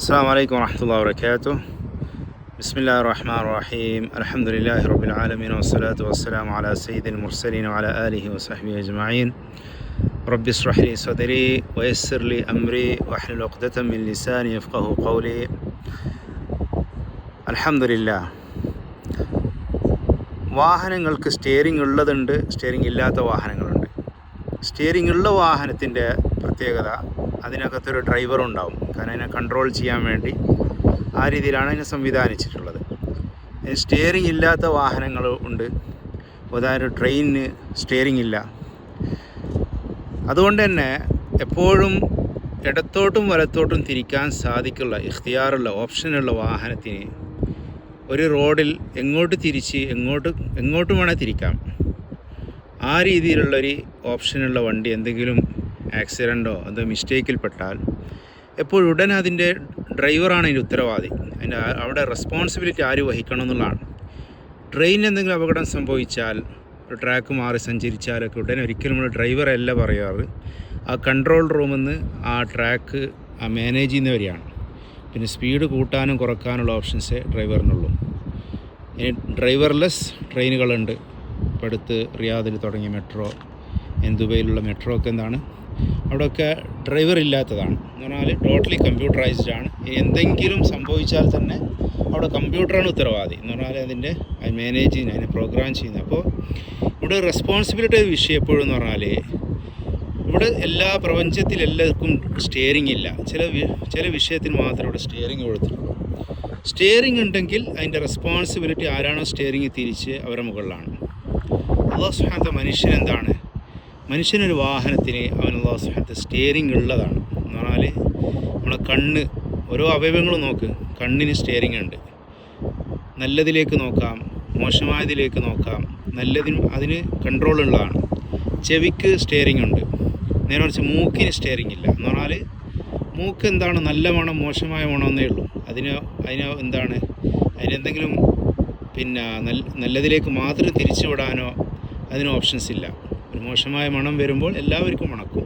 السلام عليكم ورحمة الله وبركاته. بسم الله الرحمن الرحيم. الحمد لله رب العالمين والصلاة والسلام على سيد المرسلين وعلى آله وصحبه أجمعين. رب اشرح لي صدري ويسر لي أمري واحلل عقدة من لساني يفقه قولي. الحمد لله. വാഹനങ്ങൾക്ക് steering ഉള്ളതുണ്ട്, steering ഇല്ലാത്ത വാഹനങ്ങളുണ്ട്. Steering ഉള്ള വാഹനത്തിൻ്റെ പ്രത്യേകത അതിനകത്തൊരു ഡ്രൈവറുണ്ടാവും. കാരണം അതിനെ കൺട്രോൾ ചെയ്യാൻ വേണ്ടി ആ രീതിയിലാണ് അതിനെ സംവിധാനിച്ചിട്ടുള്ളത്. സ്റ്റിയറിംഗ് ഇല്ലാത്ത വാഹനങ്ങൾ ഉണ്ട്. ഉദാഹരണം ട്രെയിനിന് സ്റ്റിയറിംഗ് ഇല്ല. അതുകൊണ്ട് തന്നെ എപ്പോഴും ഇടത്തോട്ടും വലത്തോട്ടും തിരിക്കാൻ സാധിക്കുള്ള ഇഖ്തിയാറുള്ള ഓപ്ഷനുള്ള വാഹനത്തിന് ഒരു റോഡിൽ എങ്ങോട്ട് തിരിച്ച് എങ്ങോട്ടും വേണേൽ തിരിക്കാം. ആ രീതിയിലുള്ളൊരു ഓപ്ഷനുള്ള വണ്ടി എന്തെങ്കിലും ആക്സിഡൻറ്റോ അതോ മിസ്റ്റേക്കിൽപ്പെട്ടാൽ എപ്പോഴും ഉടനെ അതിൻ്റെ ഡ്രൈവറാണ് അതിൻ്റെ ഉത്തരവാദി. അതിൻ്റെ അവിടെ റെസ്പോൺസിബിലിറ്റി ആര് വഹിക്കണം എന്നുള്ളതാണ്. ട്രെയിനിൽ എന്തെങ്കിലും അപകടം സംഭവിച്ചാൽ ഒരു ട്രാക്ക് മാറി സഞ്ചരിച്ചാലൊക്കെ ഉടനെ ഒരിക്കലും നമ്മൾ ഡ്രൈവറല്ല പറയാറ്. ആ കൺട്രോൾ റൂമിൽ നിന്ന് ആ ട്രാക്ക് മാനേജ് ചെയ്യുന്നവരെയാണ്. പിന്നെ സ്പീഡ് കൂട്ടാനും കുറക്കാനുള്ള ഓപ്ഷൻസേ ഡ്രൈവറിനുള്ളൂ. ഇനി ഡ്രൈവർലെസ് ട്രെയിനുകളുണ്ട്. ഇപ്പോൾ അടുത്ത് റിയാദിൽ തുടങ്ങിയ മെട്രോ, ദുബൈയിലുള്ള മെട്രോ ഒക്കെ എന്താണ്, അവിടെയൊക്കെ ഡ്രൈവർ ഇല്ലാത്തതാണ്. എന്ന് പറഞ്ഞാൽ ടോട്ടലി കമ്പ്യൂട്ടറൈസ്ഡ് ആണ്. ഇനി എന്തെങ്കിലും സംഭവിച്ചാൽ തന്നെ അവിടെ കമ്പ്യൂട്ടറാണ് ഉത്തരവാദി. എന്ന് പറഞ്ഞാൽ അതിൻ്റെ മാനേജ് ചെയ്യുന്നത്, അതിനെ പ്രോഗ്രാം ചെയ്യുന്നത്. അപ്പോൾ ഇവിടെ റെസ്പോൺസിബിലിറ്റി വിഷയം എപ്പോഴും എന്ന് പറഞ്ഞാൽ ഇവിടെ എല്ലാ പ്രപഞ്ചത്തിലെല്ലാവർക്കും സ്റ്റിയറിംഗ് ഇല്ല. ചില വിഷയത്തിന് മാത്രമേ ഇവിടെ സ്റ്റിയറിംഗ് കൊടുത്തിട്ടുള്ളൂ. സ്റ്റിയറിംഗ് ഉണ്ടെങ്കിൽ അതിൻ്റെ റെസ്പോൺസിബിലിറ്റി ആരാണോ സ്റ്റിയറിംഗ് തിരിച്ച് അവരുടെ മുകളിലാണ്. അല്ലാഹു സുബ്ഹാനഹു വ തആല എന്താണ്, മനുഷ്യനൊരു വാഹനത്തിന് അല്ലാഹു സുബ്ഹാനഹു വ തആല സ്റ്റിയറിംഗ് ഉള്ളതാണ്. എന്ന് പറഞ്ഞാൽ നമ്മളെ കണ്ണ്, ഓരോ അവയവങ്ങളും നോക്ക്, കണ്ണിന് സ്റ്റിയറിംഗ് ഉണ്ട്. നല്ലതിലേക്ക് നോക്കാം, മോശമായതിലേക്ക് നോക്കാം. നല്ലതിനും അതിന് കൺട്രോൾ ഉള്ളതാണ്. ചെവിക്ക് സ്റ്റിയറിംഗ് ഉണ്ട്. നേരെ മറിച്ച് മൂക്കിന് സ്റ്റിയറിംഗ് ഇല്ല. എന്ന് പറഞ്ഞാൽ മൂക്ക് എന്താണ്, നല്ല മണം മോശമായ മണം എന്നേ ഉള്ളൂ. അതിന് എന്താണ്, അതിനെന്തെങ്കിലും നല്ലതിലേക്ക് മാത്രം തിരിച്ചു വിടാനോ അതിന് ഓപ്ഷൻസ് ഇല്ല. ഒരു മോശമായ മണം വരുമ്പോൾ എല്ലാവർക്കും മണക്കും.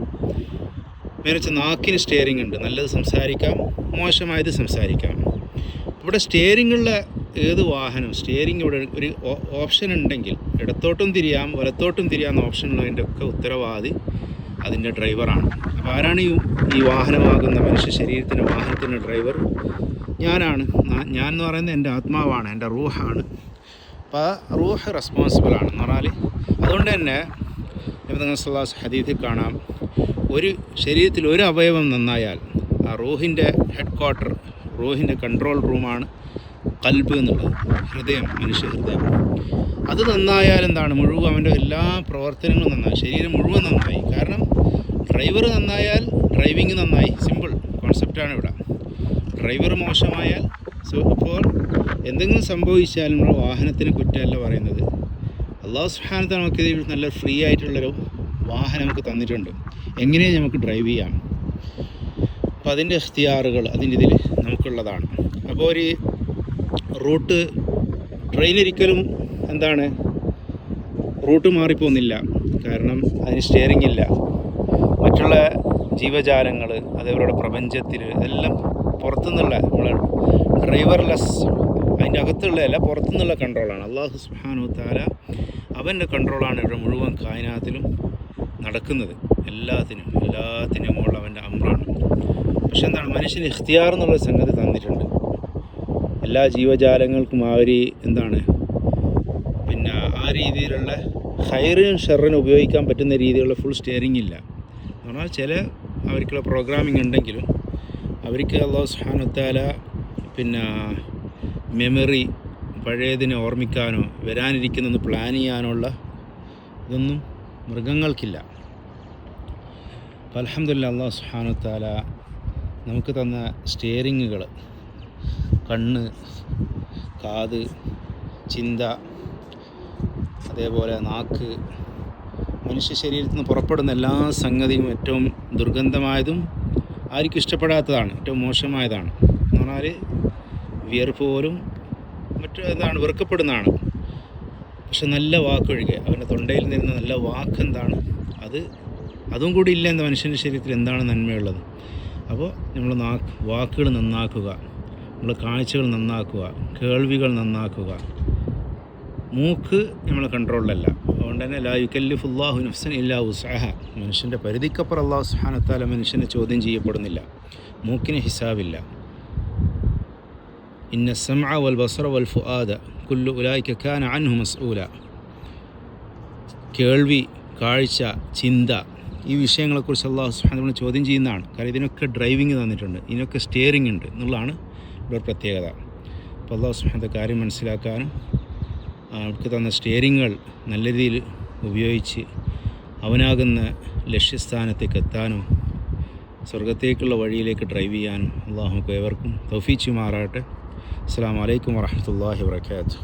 നേരെ നാക്കിന് സ്റ്റിയറിംഗ് ഉണ്ട്. നല്ലത് സംസാരിക്കാം, മോശമായത് സംസാരിക്കാം. ഇവിടെ സ്റ്റിയറിംഗുള്ള ഏത് വാഹനം, സ്റ്റിയറിംഗ് ഇവിടെ ഒരു ഓപ്ഷൻ ഉണ്ടെങ്കിൽ ഇടത്തോട്ടും തിരിയാം വലത്തോട്ടും തിരിയാമെന്ന ഓപ്ഷനുള്ളതിൻ്റെ ഒക്കെ ഉത്തരവാദി അതിൻ്റെ ഡ്രൈവറാണ്. അപ്പോൾ ആരാണ് ഈ വാഹനമാകുന്ന മനുഷ്യ ശരീരത്തിൻ്റെ വാഹനത്തിൻ്റെ ഡ്രൈവർ? ഞാനാണ്. ഞാൻ എന്ന് പറയുന്നത് എൻ്റെ ആത്മാവാണ്, എൻ്റെ റൂഹാണ്. അപ്പോൾ ആ റൂഹ് റെസ്പോൺസിബിളാണ്. എന്ന് പറഞ്ഞാൽ അതുകൊണ്ട് തന്നെ നബി സല്ലല്ലാഹു അലൈഹി ഹദീസിൽ കാണാം, ഒരു ശരീരത്തിൽ ഒരു അവയവം നന്നായാൽ ആ റൂഹിൻ്റെ ഹെഡ് ക്വാർട്ടർ, റൂഹിൻ്റെ കൺട്രോൾ റൂമാണ് ഖൽബ് എന്നുള്ളത്, ഹൃദയം, മനുഷ്യ ഹൃദയം. അത് നന്നായാൽ എന്താണ്, മുഴുവൻ അവൻ്റെ എല്ലാ പ്രവർത്തനങ്ങളും നന്നായി, ശരീരം മുഴുവൻ നന്നായി. കാരണം ഡ്രൈവർ നന്നായാൽ ഡ്രൈവിങ് നന്നായി. സിമ്പിൾ കോൺസെപ്റ്റാണ് ഇവിടെ. ഡ്രൈവർ മോശമായാൽ അപ്പോൾ എന്തെങ്കിലും സംഭവിച്ചാൽ നമ്മുടെ വാഹനത്തിന് കുറ്റമല്ല പറയുന്നത്. അല്ലാഹു സുബ്ഹാനഹു വ തആല നമുക്ക് ഇതിൽ നല്ല ഫ്രീ ആയിട്ടുള്ളൊരു വാഹനം നമുക്ക് തന്നിട്ടുണ്ട്. എങ്ങനെയും നമുക്ക് ഡ്രൈവ് ചെയ്യാം. അപ്പോൾ അതിൻ്റെ ഇഖ്തിയാറുകൾ അതിൻ്റെ ഇതിൽ നമുക്കുള്ളതാണ്. അപ്പോൾ ഒരു റൂട്ട് ട്രെയിനൊരിക്കലും എന്താണ് റൂട്ട് മാറിപ്പോകുന്നില്ല. കാരണം അതിന് സ്റ്റിയറിംഗ് ഇല്ല. മറ്റുള്ള ജീവജാലങ്ങൾ അതേപോലെ പ്രപഞ്ചത്തിൽ എല്ലാം പുറത്തുനിന്നുള്ള നമ്മളെ ഡ്രൈവർലെസ്, അതിൻ്റെ അകത്തുള്ള അല്ല, പുറത്തുനിന്നുള്ള കൺട്രോളാണ്. അല്ലാഹു സുബ്ഹാനഹു വ തആല അവൻ്റെ കൺട്രോളാണ് ഇവിടെ മുഴുവൻ കായനാത്തിലും നടക്കുന്നത്. എല്ലാത്തിനും മുകളിൽ അവൻ്റെ അമ്രാണ്. പക്ഷെ എന്താണ്, മനുഷ്യന് ഇഖ്തിയാർ എന്നുള്ള സംഗതി തന്നിട്ടുണ്ട്. എല്ലാ ജീവജാലങ്ങൾക്കും ആ ഒരു എന്താണ് ആ രീതിയിലുള്ള ഖൈറിനും ഷർറിനും ഉപയോഗിക്കാൻ പറ്റുന്ന രീതിയിലുള്ള ഫുൾ സ്റ്റിയറിംഗ് ഇല്ല. എന്ന് പറഞ്ഞാൽ അവർക്കുള്ള പ്രോഗ്രാമിംഗ് ഉണ്ടെങ്കിലും അവർക്ക് അല്ലാഹു സുബ്ഹാനഹു വ തആല മെമ്മറി, പഴയതിനെ ഓർമ്മിക്കാനോ വരാനിരിക്കുന്നൊന്ന് പ്ലാൻ ചെയ്യാനുള്ള ഇതൊന്നും മൃഗങ്ങൾക്കില്ല. അപ്പോൾ അൽഹംദുലില്ലാഹ് അല്ലാഹു സുബ്ഹാനഹു വ തആല നമുക്ക് തന്ന സ്റ്റിയറിങ്ങുകൾ, കണ്ണ്, കാത്, ചിന്ത, അതേപോലെ നാക്ക്, മനുഷ്യ ശരീരത്തിൽ നിന്ന് പുറപ്പെടുന്ന എല്ലാ സംഗതിയും ഏറ്റവും ദുർഗന്ധമായതും ആർക്കും ഇഷ്ടപ്പെടാത്തതാണ്, ഏറ്റവും മോശമായതാണ്. എന്ന് പറഞ്ഞാൽ വിയർപ്പ് പോലും വെറുക്കപ്പെടുന്നതാണ്. പക്ഷെ നല്ല വാക്കൊഴികെ അവൻ്റെ തൊണ്ടയിൽ നിന്ന് നല്ല വാക്ക് എന്താണ്, അതും കൂടി ഇല്ല. എന്താ മനുഷ്യൻ്റെ ശരീരത്തിൽ എന്താണ് നന്മയുള്ളത്? അപ്പോൾ നമ്മൾ വാക്കുകൾ നന്നാക്കുക, നമ്മൾ കാഴ്ചകൾ നന്നാക്കുക, കേൾവികൾ നന്നാക്കുക. മൂക്ക് നമ്മളെ കൺട്രോളിലല്ല. അതുകൊണ്ട് തന്നെ ലാ യുകല്ലിഫുല്ലാഹു നഫ്സൻ ഇല്ലാ വുസ്അഹ, മനുഷ്യൻ്റെ പരിധിക്കപ്പുറം അല്ലാഹു സുബ്ഹാനഹു വ തആല മനുഷ്യനെ ചോദ്യം ചെയ്യപ്പെടുന്നില്ല. മൂക്കിന് ഹിസാബില്ല. ഇന്ന സമഅ വൽ ബസറ വൽ ഫുആദ കുല്ലു ഉലൈക കാന അൻഹു മസ്ഊല. കേൾവി, കാഴ്ച, ചിന്ത, ഈ വിഷയങ്ങളെക്കുറിച്ച് അല്ലാഹു സുബ്ഹാനഹു വ തആല ചോദ്യം ചെയ്യുന്നതാണ്. കാരണം ഇതിനൊക്കെ ഡ്രൈവിംഗ് തന്നിട്ടുണ്ട്, ഇതിനൊക്കെ സ്റ്റിയറിംഗ് ഉണ്ട് എന്നുള്ളതാണ് ഇവിടെ പ്രത്യേകത. അപ്പോൾ അല്ലാഹു സുബ്ഹാനഹു വ തആല കാര്യം മനസ്സിലാക്കാനും അവർക്ക് തന്ന സ്റ്റിയറിങ്ങുകൾ നല്ല രീതിയിൽ ഉപയോഗിച്ച് അവനാകുന്ന ലക്ഷ്യസ്ഥാനത്തേക്ക് എത്താനും സ്വർഗത്തേക്കുള്ള വഴിയിലേക്ക് ഡ്രൈവ് ചെയ്യാനും അല്ലാഹു നമുക്ക് ഏവർക്കും തൗഫീഖ് ചെയ്യുമാറാകട്ടെ. അസ്സലാമു അലൈക്കും വറഹ്മത്തുള്ളാഹി വബറകാതുഹു.